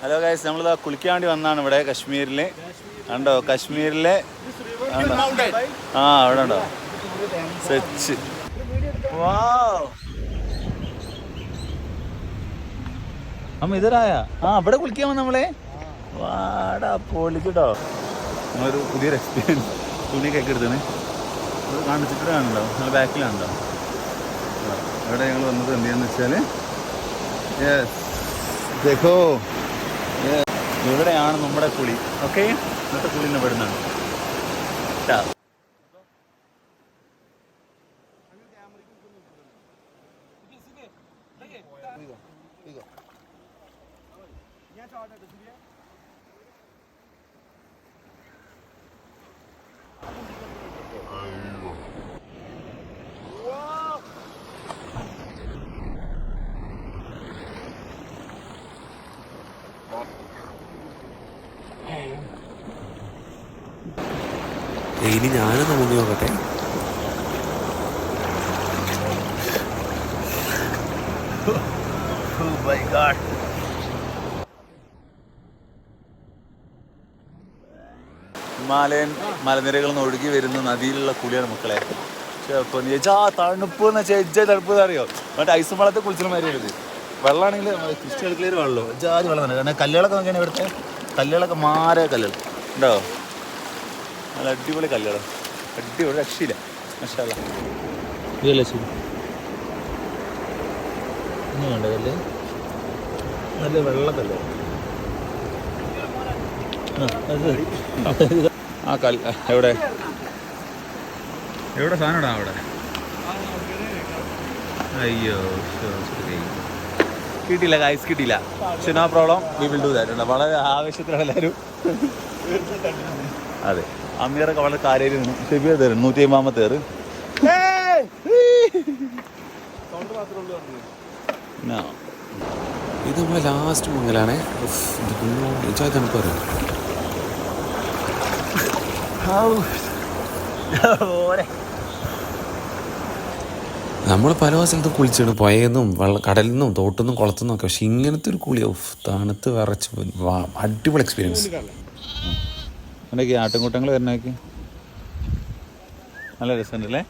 Hello guys, നമ്മളിതാ കുളിക്കാൻ വേണ്ടി വന്നതാണ് ഇവിടെ കശ്മീരിൽ. കണ്ടോ കശ്മീരിലെ ആ അവിടെ ഉണ്ടോ സെച്ച്. അമ്മ ഇതരായ ഇവിടെ കുളിക്കാൻ വന്ന നമ്മളെ വാടാ പൊളിച്ചിട്ടോ. നമ്മളൊരു പുതിയൊരു എക്സ്പീരിയൻസ്. തുണിയൊക്കെ എടുത്തേ കാണിച്ചിട്ട് കാണുന്നുണ്ടോ, നിങ്ങൾ ബാക്കിലാണുണ്ടോ. ഇവിടെ ഞങ്ങൾ വന്നത് എന്തിനാന്ന് വെച്ചാൽ ദേഖോ ഇവിടെയാണ് നമ്മുടെ കുളി. ഓക്കെ, ഇന്നത്തെ കുളി ഇന്ന് പെടുന്നതാണ്. ഇനി ഞാനൊന്ന് മുങ്ങി നോക്കട്ടെ. ഹിമാലയൻ മലനിരകളിൽ നിന്ന് ഒഴുകി വരുന്ന നദിയിലുള്ള കുളിയാണ് മക്കളെ. തണുപ്പ് എന്ന് വെച്ചാൽ തണുപ്പ് അറിയോ, മറ്റേ ഐസും വെള്ളത്തെ കുളിച്ചിട്ട് മാറിയത്. വെള്ളമാണെങ്കിൽ ക്രിസ്റ്റൽ വെള്ളമോ ജാതി വെള്ളം തന്നെ. കാരണം കല്ലുകളൊക്കെ നോക്കിയാണ് ഇവിടുത്തെ കല്ലുകളൊക്കെ മാറിയ കല്ലുകൾ ഉണ്ടോ, നല്ല അടിപൊളി കല്ലുകൾ, അടിപൊളി രക്ഷയില്ല. മാഷാഅല്ലാ. ഇതല്ലേ ശരി, ഇനി വേണ്ട കല്ല്, നല്ല വെള്ളക്കല്ല്. ആ കല്ല് എവിടെ എവിടെ സാധനം ഇടാം അവിടെ. അയ്യോ കിട്ടിയില്ല ഗൈസ്, കിട്ടിയില്ല. പക്ഷെ no problem, we will do that. വളരെ ആവശ്യത്തിലാണ് എല്ലാവരും. അതെ, അമീറൊക്കെ വളരെ കാര്യമായിട്ട് നിന്നു. ഷെബിയ തരും 150 തേറ്. ഇത് നമ്മളെ ലാസ്റ്റ് മുങ്ങലാണേ. തണുപ്പ് അറിയാം. നമ്മൾ പല സ്ഥലത്തും കുളിച്ചാണ്, പുഴയെന്നും കടലിൽ നിന്നും തോട്ടിൽ നിന്നും കുളത്തു നിന്നൊക്കെ. പക്ഷെ ഇങ്ങനത്തെ ഒരു കുളി തണുത്ത് വിറച്ച് അടിപൊളി എക്സ്പീരിയൻസ്. എന്തൊക്കെയാ ആട്ടുംകൂട്ടങ്ങൾ വരുന്നതൊക്കെ നല്ല രസമുണ്ടല്ലേ.